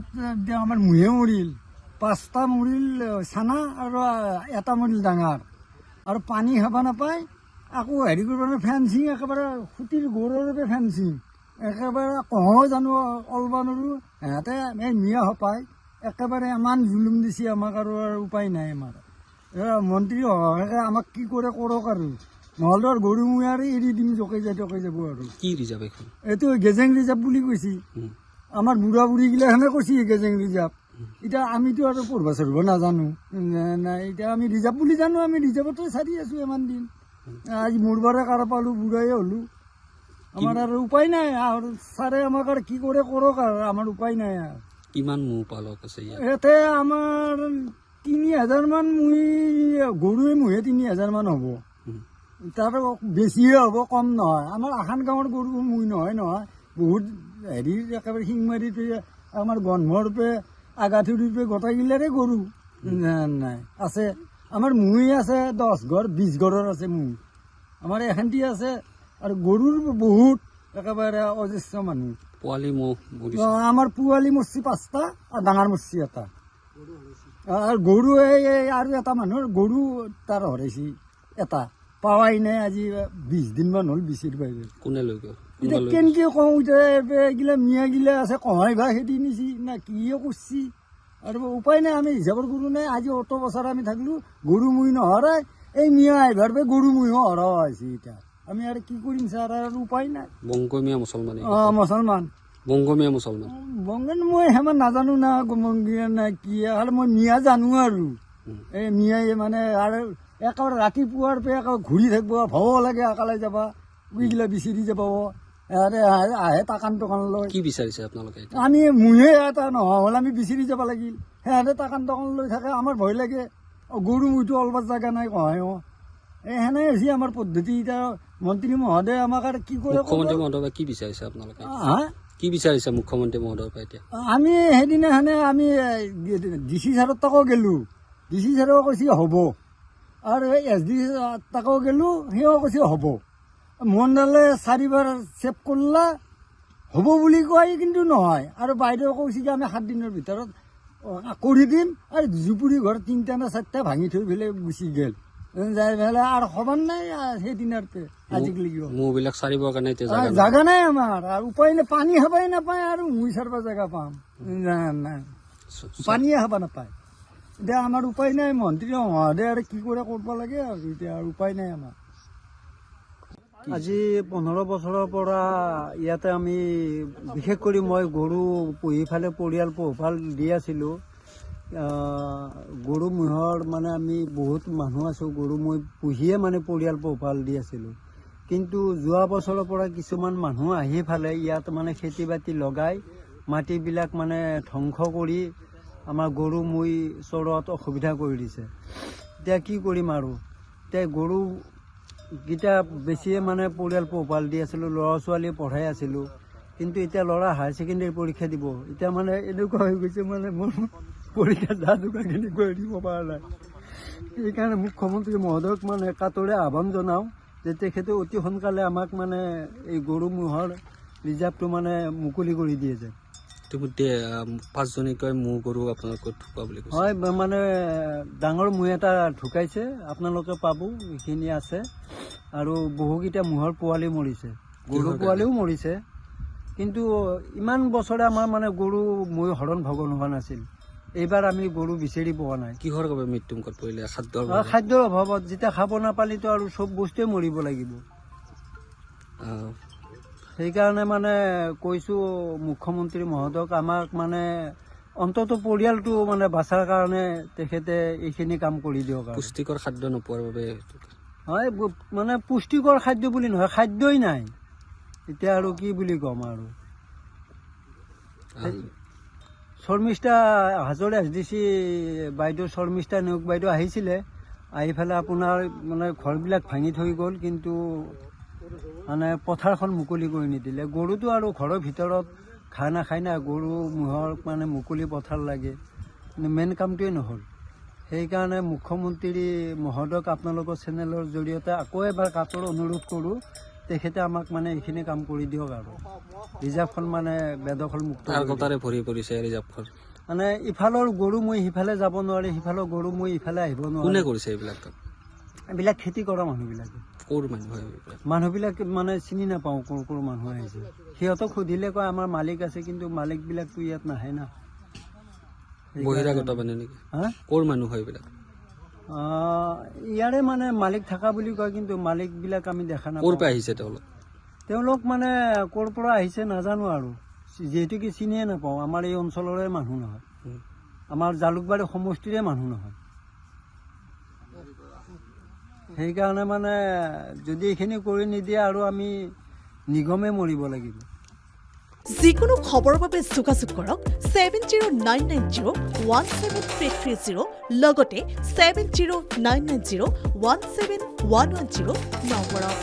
দিনত আমাৰ মুহে মৰিল, 5টা মৰিল চানা আৰু এটা মৰিল ডাঙৰ। আৰু পানী খাব নাপায়, আকৌ হেৰি কৰিব নোৱাৰে, ফেঞ্চিং একেবাৰে খুটিৰ গৰুৰে ফেঞ্চিং, একেবাৰে কহোঁ জানো অলব নোৱাৰোঁ। সিহঁতে এই মিয়া সপায় একেবাৰে ইমান জুলুম দিছে আমাক, আৰু উপায় নাই আমাৰ। মন্ত্ৰী সহায়কে আমাক কি কৰে কৰক, আৰু নহ'লে আৰু গৰু মই আৰু এৰি দিম, জকে যাব আৰু। কি ৰিজাৰ্ভ এখন? এইটো গেজেং ৰিজাৰ্ভ বুলি কৈছে। আমাৰ বুঢ়া বুঢ়ীগিলাখনে কৈছে গেজেং ৰিজাৰ্ভ। এতিয়া আমিতো আৰু পঢ়িব চঢ়িব নাজানো, নাই এতিয়া আমি ৰিজাৰ্ভ বুলি জানো, আমি ৰিজাৰ্ভতে চাৰি আছোঁ ইমান দিন। আজি মৰবাৰে কাৰ পালোঁ, বুঢ়াই হ'লোঁ, আমাৰ আৰু উপায় নাই। আৰু ছাৰে আমাক আৰু কি কৰে কৰক, আৰু আমাৰ উপায় নাই। আৰু কিমান মৌ পালক আছে ইয়াতে আমাৰ 3000 মান গৰুৱে মুহে 3000 মান হ'ব। তাৰ বেছিয়ে হ'ব, কম নহয়। আমাৰ আসান গাঁৱৰ গৰু মুই নহয় বহুত হেৰি একেবাৰে শিংমাৰীৰ পৰা আমাৰ গন্ধৰ পৰা আগাথুৰিৰ পৰা গোটেইগিলাৰে গৰু নাই আছে। আমাৰ মুই আছে 10 ঘৰ 20 ঘৰৰ আছে মুই, আমাৰ এখানটি আছে। আৰু গৰুৰ বহুত একেবাৰে অজস্ৰ মানুহ। পোৱালি মৌ আমাৰ পোৱালি মৰছি 5টা আৰু ডাঙৰ মৰছি এটা। আৰু গৰু আৰু এটা মানুহৰ গৰু তাৰ হৰাইছি এটা, পাৱাই নাই আজি 20 দিনমান হ'ল বিচিৰ বাহিৰে। কোনে লৈ গ'ল? এতিয়া কেনেকে কওঁ, এতিয়া এইগিলা মিয়াগিলা আছে কহাই বা খেদি নিছি না কিয়ে কৰছি, আৰু উপায় নাই। আমি হিচাপৰ গৰু নাই, আজি অত বছৰ আমি থাকলো গৰু মুই নহৰাই, এই মিয়া আহিবাৰ পৰা গৰু মুইও হৰা হৈছে। এতিয়া আমি আৰু কি কৰিম ছাৰ, আৰু উপায় নাই। বংগমীয়া মুছলমান? মুছলমান। বংগমীয়া মুছলমান? বংগন মই সিমান নাজানো না, বংগীয়া না কি, খালি মই মিয়া জানো। আৰু এই মিয়াই মানে আৰু একেবাৰে ৰাতিপুৱাৰ পৰা একেবাৰে ঘূৰি থাকিব, ভব লাগে একালে যাবা, উইগিলা বিচাৰি যাব। আহে টাকান টকান লৈ। কি বিচাৰিছে আপোনালোকে? আমি মুহে এটা নহ'লে আমি বিচাৰি যাব লাগিল, সিহঁতে টাকান টকান লৈ থাকে, আমাৰ ভয় লাগে। গৰু মুইটো অলবাৰ জেগা নাই কহায়। সেনে হৈছে আমাৰ পদ্ধতি। এতিয়া মন্ত্ৰী মহোদয় আমাক আৰু কি কৰে? মুখ্যমন্ত্ৰী মহোদয় কি বিচাৰিছে আপোনালোকে? কি বিচাৰিছে মুখ্যমন্ত্ৰী মহোদয়ৰ পৰা এতিয়া? আমি সেইদিনাখনে আমি DC ছাৰৰ তাকো গেলোঁ, DC ছাৰেও কৈছে হ'ব। আৰু SD তাকো গেলোঁ, সেও কৈছে হ'ব। মণ্ডলে 4বাৰ চেক কৰলা, হ'ব বুলি কয় কিন্তু নহয়। আৰু বাইদেউ কৈছে যে আমি 7 দিনৰ ভিতৰত কৰি দিম। আৰু জুপুৰি ঘৰ 3টা না 4টা ভাঙি থৈ পেলাই গুচি গেল, যাই পেলাই আৰু খবৰ নাই সেইদিনাৰ পৰা আজিকালি। মৌবিলাক চাৰিবৰ কাৰণে জাগা নাই আমাৰ, আৰু উপায় নাই। পানী খাবাই নাপায়, আৰু মুই চাৰবা জেগা পাম নাই, পানীয়ে খাব নাপায়। এতিয়া আমাৰ উপায় নাই। মন্ত্ৰী মহোদয় আৰু কি কৰে কৰিব লাগে, আৰু এতিয়া আৰু উপায় নাই আমাৰ। আজি 15 বছৰৰ পৰা ইয়াতে আমি বিশেষ কৰি মই গৰু পুহি ফালে পৰিয়াল পোহপাল দি আছিলোঁ। গৰু ম'হৰ মানে আমি বহুত মানুহ আছোঁ, গৰু মই পুহিয়ে মানে পৰিয়াল পোহপাল দি আছিলোঁ। কিন্তু যোৱা বছৰৰ পৰা কিছুমান মানুহ আহি ফালে ইয়াত মানে খেতি বাতি লগাই মাটিবিলাক মানে ধ্বংস কৰি আমাৰ গৰু মৈ চৰোৱাত অসুবিধা কৰি দিছে। এতিয়া কি কৰিম আৰু? এতিয়া গৰুকেইটা বেছিয়ে মানে পৰিয়াল পোহপাল দি আছিলোঁ, ল'ৰা ছোৱালী পঢ়াই আছিলোঁ। কিন্তু এতিয়া ল'ৰা হায়াৰ ছেকেণ্ডেৰী পৰীক্ষা দিব, এতিয়া মানে এনেকুৱা হৈ গৈছে, মানে মোৰ পৰীক্ষা যা যোগাৰখিনি কৰি দিব পৰা নাই। সেইকাৰণে মুখ্যমন্ত্ৰী মহোদয়ক মানে কাতৰে আহ্বান জনাওঁ যে তেখেতে অতি সোনকালে আমাক মানে এই গৰু ম'হৰ ৰিজাৰ্ভটো মানে মুকলি কৰি দিয়ে যে। ইতিমধ্যে 5জনীকৈ মৌ গৰু আপোনালোকে ঢুকুৱা বুলি কৈছে? হয়, মানে ডাঙৰ ম'হ এটা ঢুকাইছে, আপোনালোকে পাব, এইখিনি আছে। আৰু বহুকেইটা ম'হৰ পোৱালি মৰিছে, গৰু পোৱালিও মৰিছে। কিন্তু ইমান বছৰে আমাৰ মানে গৰু মৈ হৰণ ভগন হোৱা নাছিল। এইবাৰ আমি গৰু বিচাৰি পোৱা নাই। কিহৰ বাবে মৃত্যুমুখত পৰিলে? খাদ্যৰ অভাৱত। যেতিয়া খাব নাপালিতো আৰু চব বস্তুৱে মৰিব লাগিব। সেইকাৰণে মানে কৈছোঁ মুখ্যমন্ত্ৰী মহোদয়ক, আমাক মানে অন্তত পৰিয়ালটো মানে বাচাৰ কাৰণে তেখেতে এইখিনি কাম কৰি দিয়ক। পুষ্টিকৰ খাদ্য নোপোৱাৰ বাবে? হয়, মানে পুষ্টিকৰ খাদ্য বুলি নহয়, খাদ্যই নাই। এতিয়া আৰু কি বুলি ক'ম আৰু? শৰ্মিষ্ঠা হাজোৰ SDC বাইদেউ, শৰ্মিষ্ঠা নেওগ বাইদেউ আহিছিলে, আহি পেলাই আপোনাৰ মানে ঘৰবিলাক ভাঙি থৈ গ'ল, কিন্তু মানে পথাৰখন মুকলি কৰি নিদিলে। গৰুটো আৰু ঘৰৰ ভিতৰত ঘাঁহ নাখায় না, গৰু ম'হৰ মানে মুকলি পথাৰ লাগে, কিন্তু মেইন কামটোৱে নহ'ল। সেইকাৰণে মুখ্যমন্ত্ৰী মহোদয়ক আপোনালোকৰ চেনেলৰ জৰিয়তে আকৌ এবাৰ কাতৰ অনুৰোধ কৰোঁ, তেখেতে আমাক মানে এইখিনি কাম কৰি দিয়ক আৰু ৰিজাৰ্ভখন মানে বেদখল মুক্ত তাৰ কৰি দিয়ক। কথাৰে ভৰি পৰিছে ৰিজাৰ্ভখন। মানে ইফালৰ গৰু মই সিফালে যাব নোৱাৰে, সিফালৰ গৰু মই ইফালে আহিব কোনে নোৱাৰে। কৰিছে এইবিলাক কাম? এইবিলাক খেতি কৰা মানুহবিলাকে। ক'ৰ মানুহ হয় এইবিলাক? মানুহবিলাকে মানে চিনি নাপাওঁ ক'ৰ মানুহ আহিছে। সিহঁতক সুধিলে কয় আমাৰ মালিক আছে, কিন্তু মালিকবিলাকতো ইয়াত নাহে না। বহিৰাগত মানে নেকি? হা? ক'ৰ মানুহ হয় এইবিলাক? ইয়াৰে মানে মালিক থকা বুলি কয়, কিন্তু মালিকবিলাক আমি দেখা ক'ৰ নাপাওঁ। পৰা আহিছে তেওঁলোক? তেওঁলোক মানে ক'ৰ পৰা আহিছে নাজানো আৰু, যিহেতু কি চিনিয়ে নাপাওঁ। আমাৰ এই অঞ্চলৰে মানুহ নহয়, আমাৰ জালুকবাৰী সমষ্টিৰে মানুহ নহয়। সেইকাৰণে মানে যদি এইখিনি কৰি নিদিয়ে আৰু আমি নিগমে মৰিব লাগিব। যিকোনো খবৰৰ বাবে যোগাযোগ কৰক 7099017330 লগতে 7099017110 নম্বৰত।